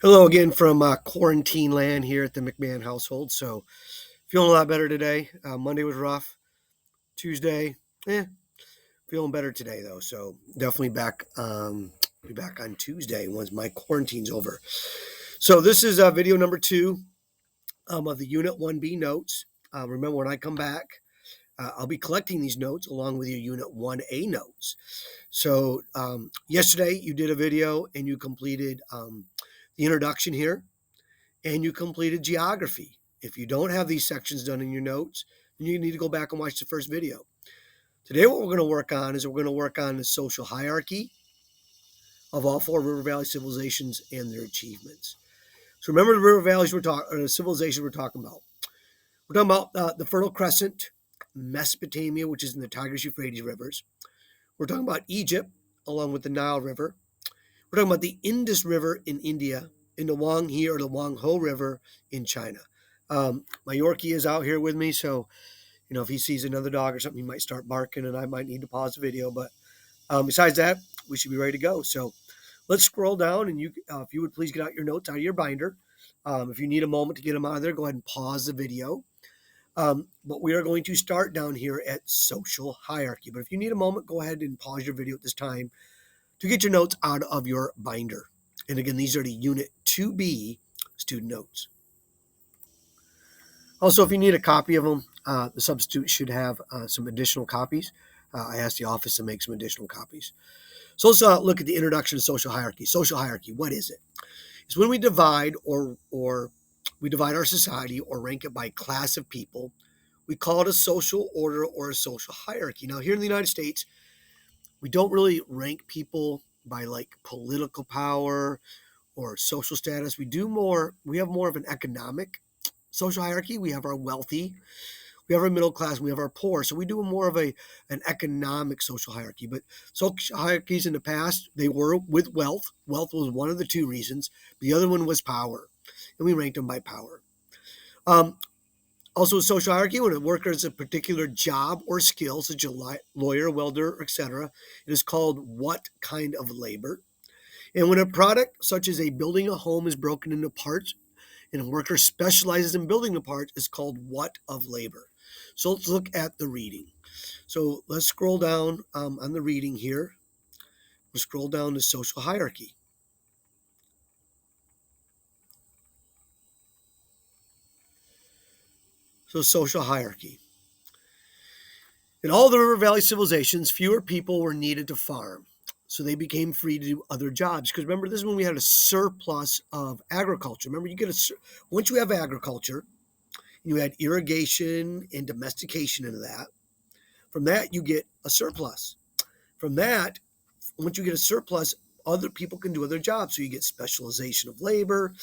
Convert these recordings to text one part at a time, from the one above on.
Hello again from quarantine land here at the McMahon household. So, feeling a lot better today. Monday was rough. Tuesday, feeling better today though. So, definitely be back on Tuesday once my quarantine's over. So, this is video number two of the Unit 1B notes. Remember, when I come back, I'll be collecting these notes along with your Unit 1A notes. So, yesterday you did a video and you completed the introduction here and you completed geography. If you don't have these sections done in your notes, then you need to go back and watch the first video. Today, what we're going to work on is we're going to work on the social hierarchy of all four river valley civilizations and their achievements. So remember the river valleys or the civilizations we're talking about. We're talking about the Fertile Crescent, Mesopotamia, which is in the Tigris-Euphrates rivers. We're talking about Egypt, along with the Nile River. We're talking about the Indus River in India, and the Wanghe or the Wangho River in China. My Yorkie is out here with me, so if he sees another dog or something, he might start barking, and I might need to pause the video. But besides that, we should be ready to go. So let's scroll down, and if you would please get out your notes out of your binder. If you need a moment to get them out of there, go ahead and pause the video. But we are going to start down here at social hierarchy. But if you need a moment, go ahead and pause your video at this time to get your notes out of your binder. And again, these are the Unit 2B student notes. Also, if you need a copy of them, the substitute should have some additional copies. I asked the office to make some additional copies. So let's look at the introduction to social hierarchy. Social hierarchy, what is it? It's when we divide or we divide our society or rank it by class of people. We call it a social order or a social hierarchy. Now, here in the United States, we don't really rank people by like political power or social status. We have more of an economic social hierarchy. We have our wealthy, we have our middle class, we have our poor. So we do more of an economic social hierarchy. But social hierarchies in the past, they were with wealth. Wealth was one of the two reasons. The other one was power, and we ranked them by power. Also, social hierarchy, when a worker has a particular job or skill, such as a lawyer, welder, etc., it is called what kind of labor. And when a product, such as a building a home, is broken into parts, and a worker specializes in building the parts, it's called what of labor. So let's look at the reading. So let's scroll down on the reading here. We'll scroll down to social hierarchy. So social hierarchy. In all the river valley civilizations, fewer people were needed to farm. So they became free to do other jobs. Because remember, this is when we had a surplus of agriculture. Remember, once you have agriculture, you add irrigation and domestication into that. From that, you get a surplus. From that, once you get a surplus, other people can do other jobs. So you get specialization of labor,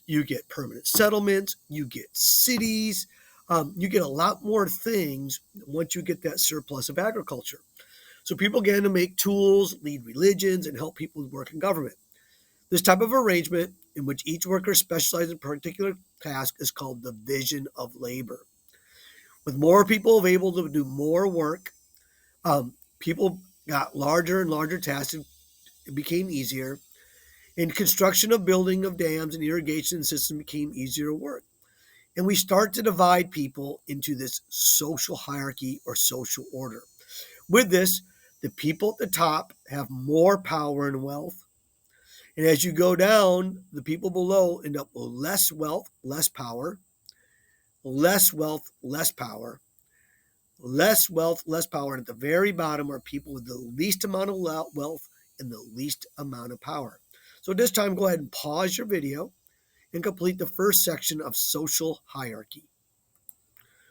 you get permanent settlements, you get cities, you get a lot more things once you get that surplus of agriculture. So people began to make tools, lead religions, and help people work in government. This type of arrangement, in which each worker specializes in a particular task, is called division of labor. With more people able to do more work, people got larger and larger tasks. It became easier. And construction of building of dams and irrigation systems became easier to work. And we start to divide people into this social hierarchy or social order. With this, the people at the top have more power and wealth. And as you go down, the people below end up with less wealth, less power, less wealth, less power, less wealth, less power. And at the very bottom are people with the least amount of wealth and the least amount of power. So at this time, go ahead and pause your video and complete the first section of social hierarchy.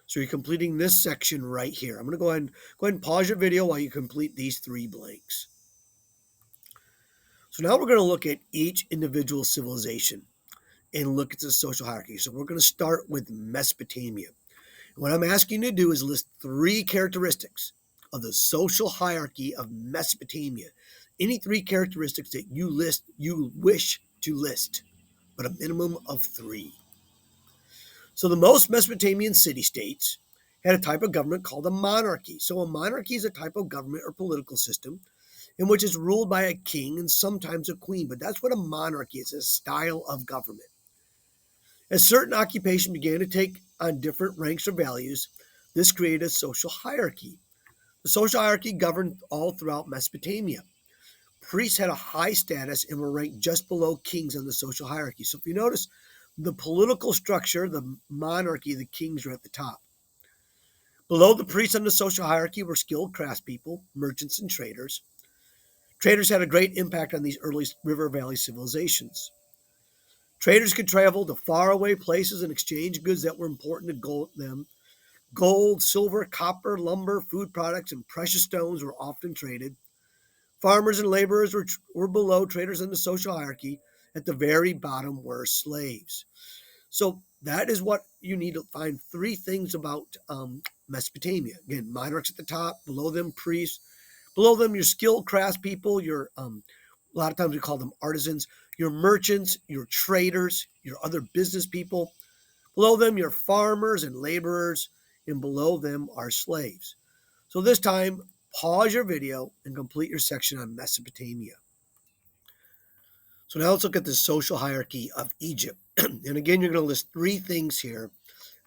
So you're completing this section right here. I'm going to go ahead and pause your video while you complete these three blanks. So now we're going to look at each individual civilization and look at the social hierarchy. So we're going to start with Mesopotamia. And what I'm asking you to do is list three characteristics of the social hierarchy of Mesopotamia. Any three characteristics that you wish to list, but a minimum of three. So the most Mesopotamian city-states had a type of government called a monarchy. So a monarchy is a type of government or political system in which is ruled by a king and sometimes a queen. But that's what a monarchy is, a style of government. As certain occupation began to take on different ranks or values, this created a social hierarchy. The social hierarchy governed all throughout Mesopotamia. Priests had a high status and were ranked just below kings on the social hierarchy. So if you notice the political structure, the monarchy, the kings are at the top. Below the priests on the social hierarchy were skilled craftspeople, merchants, and traders. Traders had a great impact on these early river valley civilizations. Traders could travel to faraway places and exchange goods that were important to them. Gold, silver, copper, lumber, food products, and precious stones were often traded. Farmers and laborers were below traders in the social hierarchy. At the very bottom were slaves. So that is what you need to find three things about Mesopotamia. Again, monarchs at the top, below them priests, below them your skilled craftspeople, your a lot of times we call them artisans, your merchants, your traders, your other business people. Below them your farmers and laborers, and below them are slaves. So this time, pause your video and complete your section on Mesopotamia. So now let's look at the social hierarchy of Egypt. And again, you're going to list three things here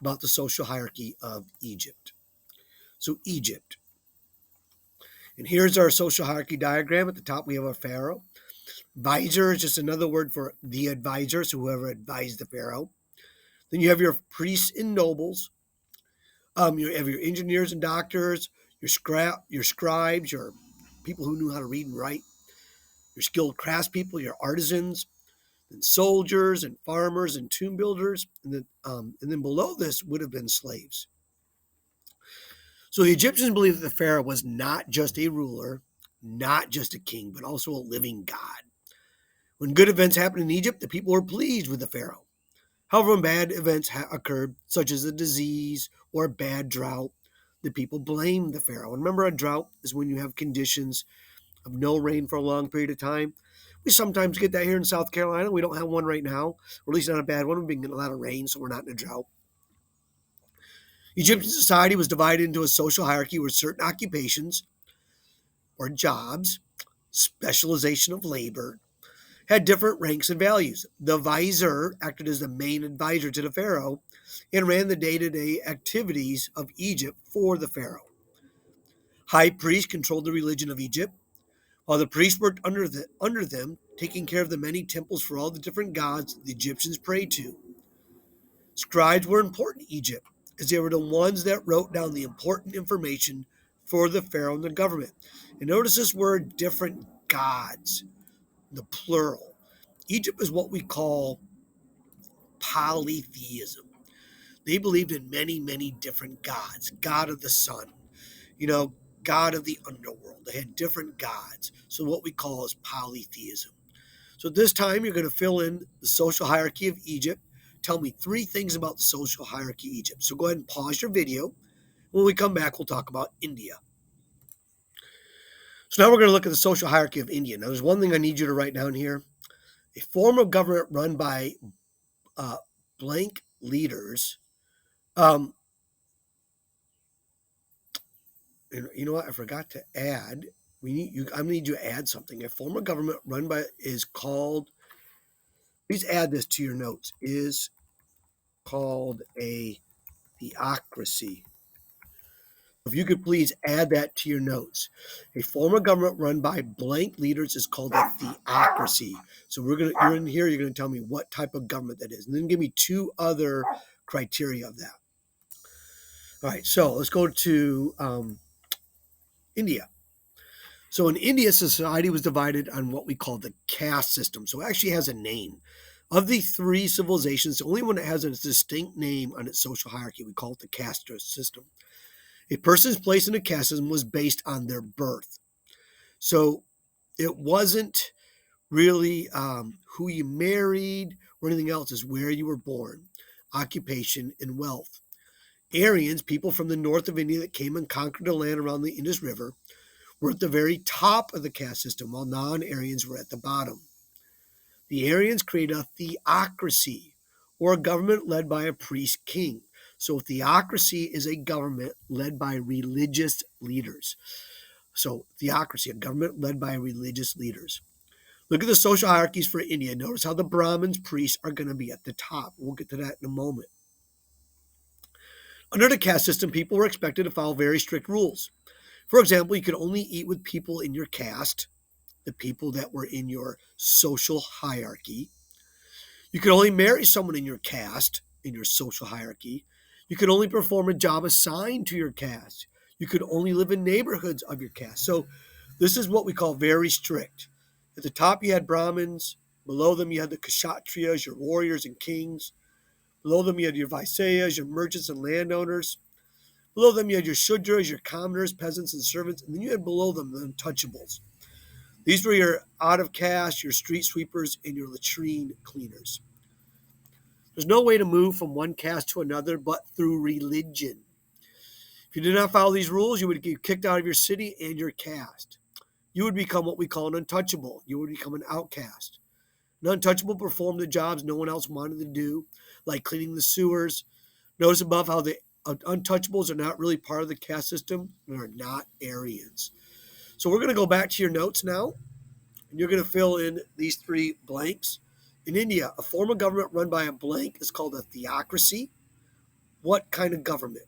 about the social hierarchy of Egypt. So Egypt. And here's our social hierarchy diagram. At the top, we have a pharaoh. Advisor is just another word for the advisor, so whoever advised the pharaoh. Then you have your priests and nobles. You have your engineers and doctors, your scribes, your people who knew how to read and write, your skilled craftspeople, your artisans, and soldiers and farmers and tomb builders, and then below this would have been slaves. So the Egyptians believed that the pharaoh was not just a ruler, not just a king, but also a living god. When good events happened in Egypt, the people were pleased with the pharaoh. However, when bad events occurred, such as a disease or a bad drought, the people blamed the pharaoh. And remember, a drought is when you have conditions of no rain for a long period of time. We sometimes get that here in South Carolina. We don't have one right now, or at least not a bad one. We've been getting a lot of rain, so we're not in a drought. Egyptian society was divided into a social hierarchy where certain occupations or jobs, specialization of labor, had different ranks and values. The vizier acted as the main advisor to the pharaoh and ran the day-to-day activities of Egypt for the pharaoh. High priests controlled the religion of Egypt, while the priests worked under them, taking care of the many temples for all the different gods the Egyptians prayed to. Scribes were important in Egypt, as they were the ones that wrote down the important information for the pharaoh and the government. And notice this word different gods, the plural. Egypt is what we call polytheism. They believed in many, many different gods. God of the sun, you know, God of the underworld. They had different gods. So what we call is polytheism. So this time you're going to fill in the social hierarchy of Egypt. Tell me three things about the social hierarchy of Egypt. So go ahead and pause your video. When we come back, we'll talk about India. So now we're going to look at the social hierarchy of India. Now there's one thing I need you to write down here. A form of government run by uh, blank leaders. Um, you know what? I forgot to add. I need you to add something. A form of government run by is called. Please add this to your notes. Is called a theocracy. If you could please add that to your notes. A form of government run by blank leaders is called a theocracy. So you're in here, you're gonna tell me what type of government that is. And then give me two other criteria of that. All right, so let's go to India. So in India, society was divided on what we call the caste system. So it actually has a name. Of the three civilizations, the only one that has a distinct name on its social hierarchy, we call it the caste system. A person's place in the caste system was based on their birth. So it wasn't really who you married or anything else, is where you were born, occupation, and wealth. Aryans, people from the north of India that came and conquered the land around the Indus River, were at the very top of the caste system, while non-Aryans were at the bottom. The Aryans created a theocracy, or a government led by a priest king. So theocracy is a government led by religious leaders. So theocracy, a government led by religious leaders. Look at the social hierarchies for India. Notice how the Brahmins, priests, are going to be at the top. We'll get to that in a moment. Under the caste system, people were expected to follow very strict rules. For example, you could only eat with people in your caste, the people that were in your social hierarchy. You could only marry someone in your caste, in your social hierarchy. You could only perform a job assigned to your caste. You could only live in neighborhoods of your caste. So this is what we call very strict. At the top, you had Brahmins. Below them, you had the Kshatriyas, your warriors and kings. Below them, you had your Vaisyas, your merchants and landowners. Below them, you had your Shudras, your commoners, peasants, and servants. And then you had below them the untouchables. These were your out of caste, your street sweepers, and your latrine cleaners. There's no way to move from one caste to another but through religion. If you did not follow these rules, you would get kicked out of your city and your caste. You would become what we call an untouchable. You would become an outcast. An untouchable performed the jobs no one else wanted to do, like cleaning the sewers. Notice above how the untouchables are not really part of the caste system and are not Aryans. So we're going to go back to your notes now, and you're going to fill in these three blanks. In India, a form of government run by a blank is called a theocracy. What kind of government?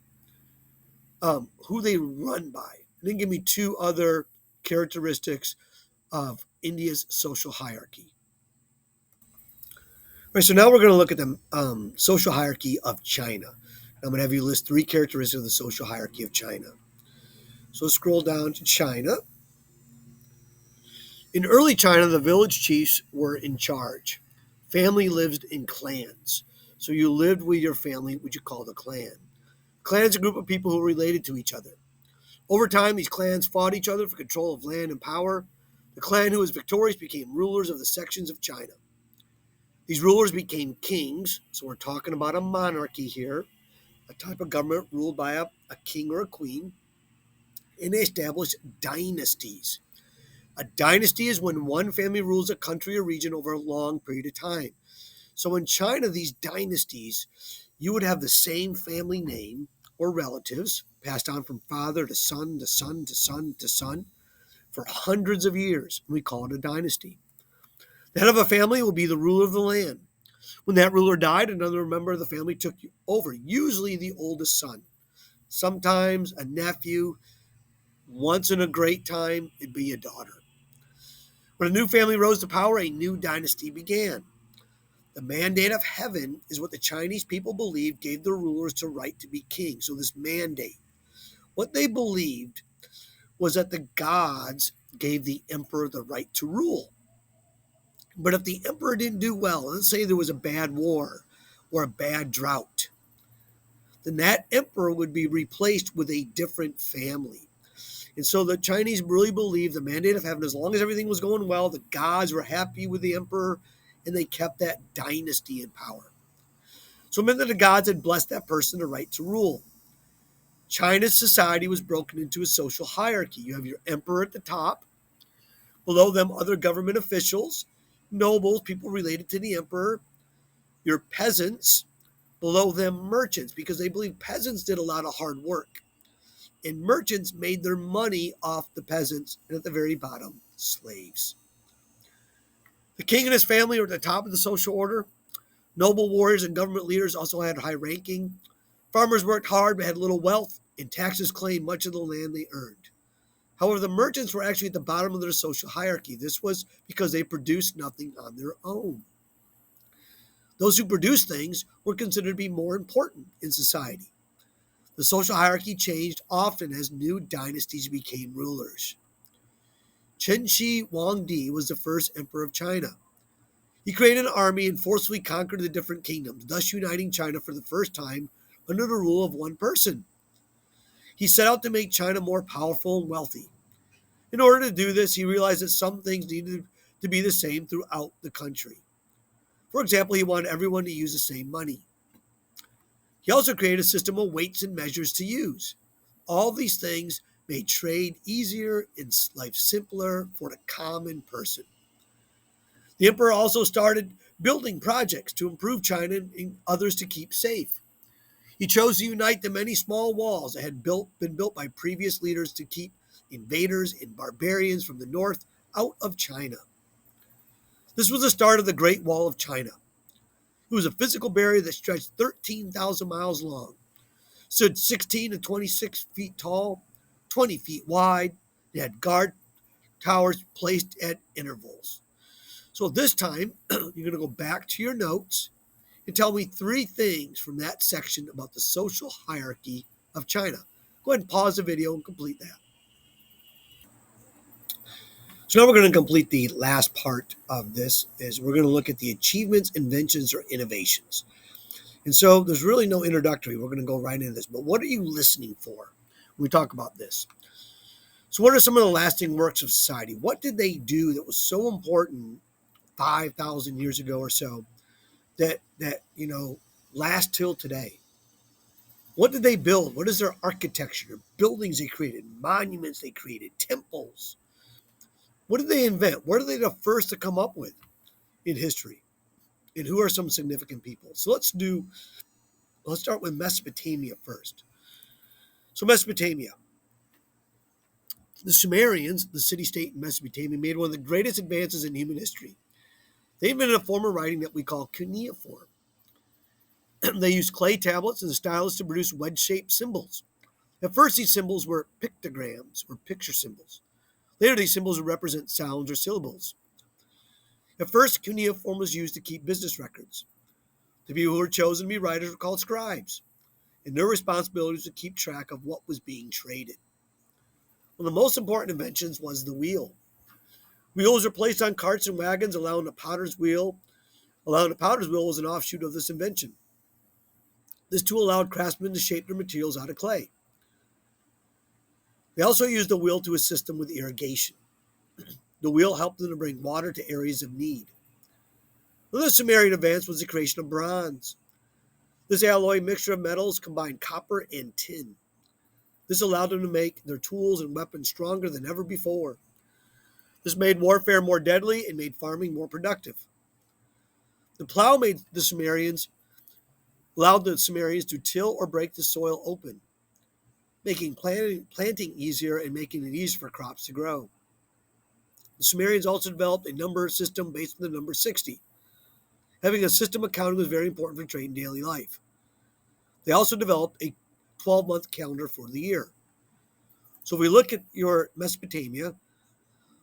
Who they run by. And then give me two other characteristics of India's social hierarchy. All right, so now we're going to look at the social hierarchy of China. I'm going to have you list three characteristics of the social hierarchy of China. So let's scroll down to China. In early China, the village chiefs were in charge. Family lived in clans. So you lived with your family, which you called a clan. Clan is a group of people who are related to each other. Over time, these clans fought each other for control of land and power. The clan who was victorious became rulers of the sections of China. These rulers became kings, so we're talking about a monarchy here, a type of government ruled by a king or a queen, and they established dynasties. A dynasty is when one family rules a country or region over a long period of time. So in China, these dynasties, you would have the same family name or relatives passed on from father to son to son to son to son for hundreds of years. We call it a dynasty. The head of a family will be the ruler of the land. When that ruler died, another member of the family took over, usually the oldest son. Sometimes a nephew. Once in a great time, it'd be a daughter. When a new family rose to power, a new dynasty began. The mandate of heaven is what the Chinese people believed gave their rulers the right to be king. So this mandate, what they believed was that the gods gave the emperor the right to rule. But if the emperor didn't do well, let's say there was a bad war or a bad drought, then that emperor would be replaced with a different family. And so the Chinese really believed the mandate of heaven, as long as everything was going well, the gods were happy with the emperor, and they kept that dynasty in power. So it meant that the gods had blessed that person the right to rule. China's society was broken into a social hierarchy. You have your emperor at the top, below them other government officials, nobles, people related to the emperor, your peasants, below them merchants, because they believed peasants did a lot of hard work. And merchants made their money off the peasants, and at the very bottom, slaves. The king and his family were at the top of the social order. Noble warriors and government leaders also had high ranking. Farmers worked hard but had little wealth, and taxes claimed much of the land they earned. However, the merchants were actually at the bottom of their social hierarchy. This was because they produced nothing on their own. Those who produced things were considered to be more important in society. The social hierarchy changed often as new dynasties became rulers. Chen Shi Huangdi was the first emperor of China. He created an army and forcefully conquered the different kingdoms, thus uniting China for the first time under the rule of one person. He set out to make China more powerful and wealthy. In order to do this, he realized that some things needed to be the same throughout the country. For example, he wanted everyone to use the same money. He also created a system of weights and measures to use. All these things made trade easier and life simpler for the common person. The emperor also started building projects to improve China and others to keep safe. He chose to unite the many small walls that had been built by previous leaders to keep invaders and barbarians from the north out of China. This was the start of the Great Wall of China. It was a physical barrier that stretched 13,000 miles long, stood 16 to 26 feet tall, 20 feet wide. It had guard towers placed at intervals. So this time, you're going to go back to your notes and tell me three things from that section about the social hierarchy of China. Go ahead and pause the video and complete that. So now we're going to complete the last part of this is we're going to look at the achievements, inventions, or innovations. And so there's really no introductory. We're going to go right into this. But what are you listening for when we talk about this? So what are some of the lasting works of society? What did they do that was so important 5,000 years ago or so that last till today? What did they build? What is their architecture? Buildings they created, monuments they created, temples. What did they invent? What are they the first to come up with in history? And who are some significant people? So let's start with Mesopotamia first. So Mesopotamia. The Sumerians, the city-state in Mesopotamia, made one of the greatest advances in human history. They invented a form of writing that we call cuneiform. They used clay tablets and stylus to produce wedge-shaped symbols. At first, these symbols were pictograms, or picture symbols. Later, these symbols would represent sounds or syllables. At first, cuneiform was used to keep business records. The people who were chosen to be writers were called scribes, and their responsibility was to keep track of what was being traded. One of the most important inventions was the wheel. Wheels were placed on carts and wagons, allowing the potter's wheel was an offshoot of this invention. This tool allowed craftsmen to shape their materials out of clay. They also used the wheel to assist them with irrigation. The wheel helped them to bring water to areas of need. Another Sumerian advance was the creation of bronze. This alloy mixture of metals combined copper and tin. This allowed them to make their tools and weapons stronger than ever before. This made warfare more deadly and made farming more productive. The plow allowed the Sumerians to till or break the soil open, making planting easier and making it easier for crops to grow. The Sumerians also developed a number system based on the number 60. Having a system of counting was very important for trade and daily life. They also developed a 12-month calendar for the year. So if we look at your Mesopotamia,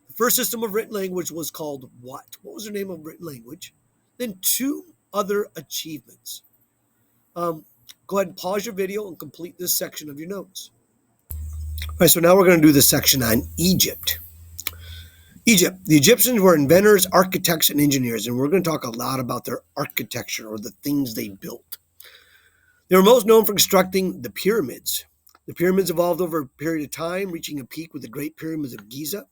the first system of written language was called what? What was the name of written language? Then two other achievements. Go ahead and pause your video and complete this section of your notes. All right, so now we're going to do the section on Egypt. Egypt. The Egyptians were inventors, architects, and engineers, and we're going to talk a lot about their architecture or the things they built. They were most known for constructing the pyramids. The pyramids evolved over a period of time, reaching a peak with the Great Pyramids of Giza.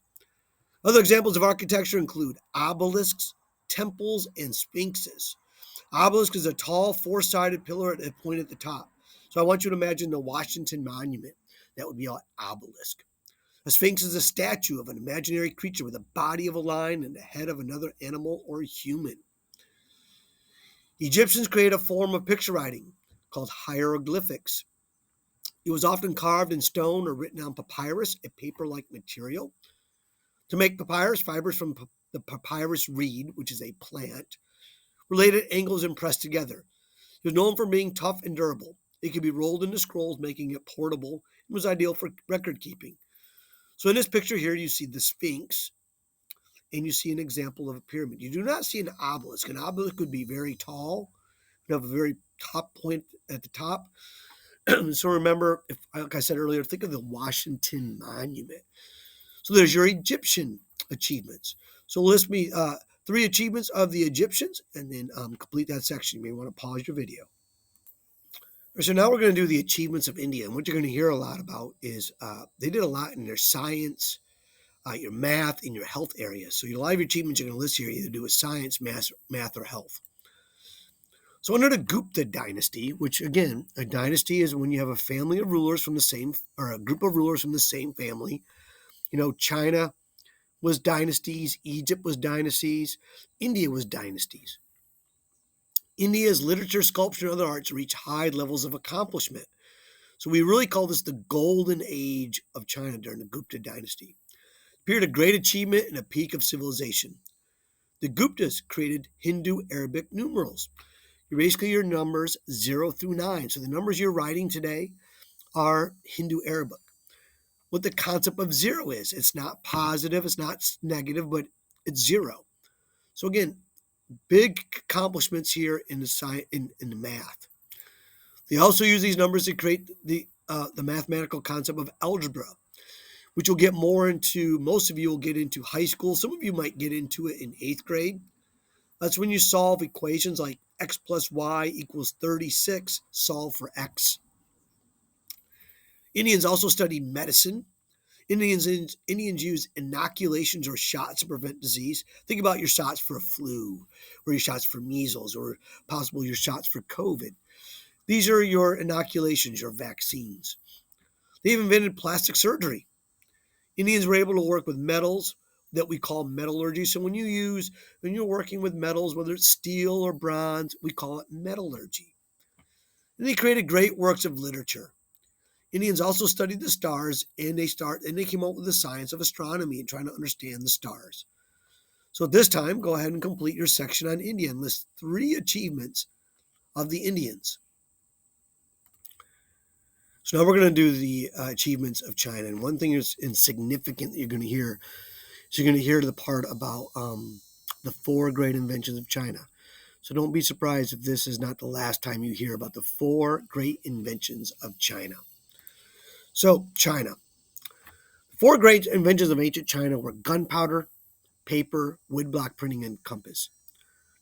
Other examples of architecture include obelisks, temples, and sphinxes. Obelisk is a tall, four-sided pillar at a point at the top. So I want you to imagine the Washington Monument. That would be an obelisk. A sphinx is a statue of an imaginary creature with a body of a lion and the head of another animal or human. Egyptians created a form of picture writing called hieroglyphics. It was often carved in stone or written on papyrus, a paper-like material. To make papyrus, fibers from the papyrus reed, which is a plant, related angles and pressed together. It was known for being tough and durable. It could be rolled into scrolls, making it portable, and was ideal for record keeping. So in this picture here, you see the Sphinx, and you see an example of a pyramid. You do not see an obelisk. An obelisk would be very tall, would have a very top point at the top. So remember, like I said earlier, think of the Washington Monument. So there's your Egyptian achievements. So list me 3 achievements of the Egyptians, and then complete that section. You may want to pause your video. So now we're going to do the achievements of India. And what you're going to hear a lot about is they did a lot in their science, your math, and your health areas. So a lot of your achievements you're going to list here either do with science, math, or health. So under the Gupta dynasty, which again, a dynasty is when you have a family of rulers from the same, or a group of rulers from the same family. You know, China was dynasties, Egypt was dynasties, India was dynasties. India's literature, sculpture, and other arts reach high levels of accomplishment. So we really call this the golden age of China during the Gupta dynasty. A period of great achievement and a peak of civilization. The Guptas created Hindu-Arabic numerals. You're basically your numbers 0 through 9. So the numbers you're writing today are Hindu-Arabic. What the concept of 0 is, it's not positive, it's not negative, but it's 0. So again, big accomplishments here in the science, in the math. They also use these numbers to create the mathematical concept of algebra, which you'll get more into. Most of you will get into high school. Some of you might get into it in 8th grade. That's when you solve equations like x plus y equals 36, solve for x. Indians also study medicine. Indians use inoculations or shots to prevent disease. Think about your shots for a flu, or your shots for measles, or possible your shots for COVID. These are your inoculations, your vaccines. They've invented plastic surgery. Indians were able to work with metals that we call metallurgy. So when you're working with metals, whether it's steel or bronze, we call it metallurgy. And they created great works of literature. Indians also studied the stars, and they came up with the science of astronomy and trying to understand the stars. So at this time, go ahead and complete your section on India and list 3 achievements of the Indians. So now we're going to do the achievements of China. And one thing is insignificant that you're going to hear is you're going to hear the part about the 4 great inventions of China. So don't be surprised if this is not the last time you hear about the 4 great inventions of China. So China. 4 great inventions of ancient China were gunpowder, paper, woodblock printing, and compass.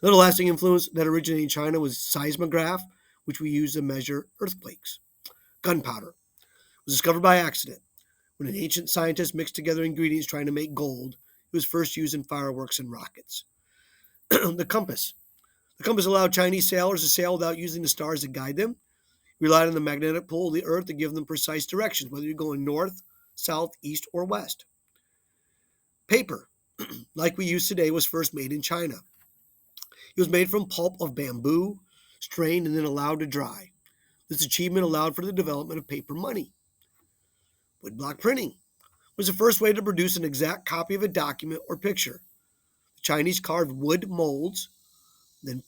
Another lasting influence that originated in China was seismograph, which we use to measure earthquakes. Gunpowder was discovered by accident. When an ancient scientist mixed together ingredients trying to make gold, it was first used in fireworks and rockets. The compass. The compass allowed Chinese sailors to sail without using the stars to guide them. It relied on the magnetic pull of the earth to give them precise directions, whether you're going north, south, east, or west. Paper, like we use today, was first made in China. It was made from pulp of bamboo, strained and then allowed to dry. This achievement allowed for the development of paper money. Woodblock printing was the first way to produce an exact copy of a document or picture. The Chinese carved wood molds, then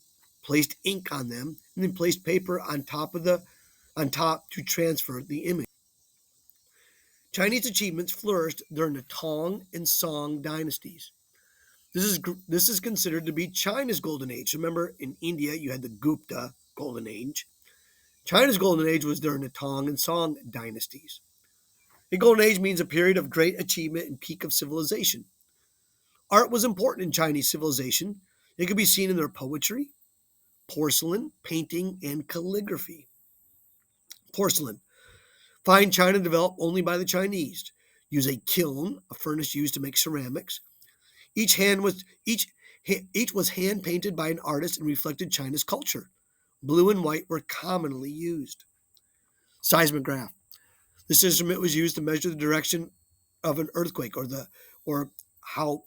placed ink on them, and then placed paper on top to transfer the image. Chinese achievements flourished during the Tang and Song dynasties. This is considered to be China's golden age. Remember, in India, you had the Gupta golden age. China's golden age was during the Tang and Song dynasties. A golden age means a period of great achievement and peak of civilization. Art was important in Chinese civilization. It could be seen in their poetry, porcelain, painting, and calligraphy. Porcelain. Fine china developed only by the Chinese. Use a kiln, a furnace used to make ceramics. Each was hand painted by an artist and reflected China's culture. Blue and white were commonly used. Seismograph. This instrument was used to measure the direction of an earthquake or how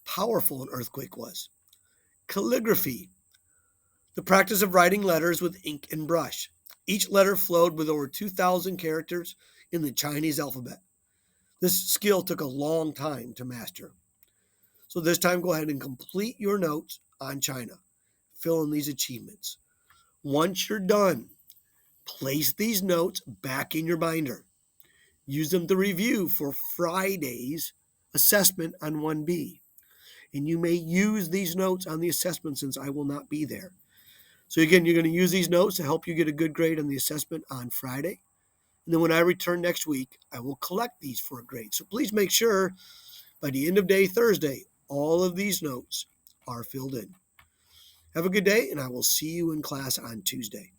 powerful an earthquake was. Calligraphy. The practice of writing letters with ink and brush. Each letter flowed with over 2,000 characters in the Chinese alphabet. This skill took a long time to master. So this time, go ahead and complete your notes on China. Fill in these achievements. Once you're done, place these notes back in your binder. Use them to review for Friday's assessment on 1B. And you may use these notes on the assessment since I will not be there. So again, you're going to use these notes to help you get a good grade on the assessment on Friday. And then when I return next week, I will collect these for a grade. So please make sure by the end of day Thursday, all of these notes are filled in. Have a good day, and I will see you in class on Tuesday.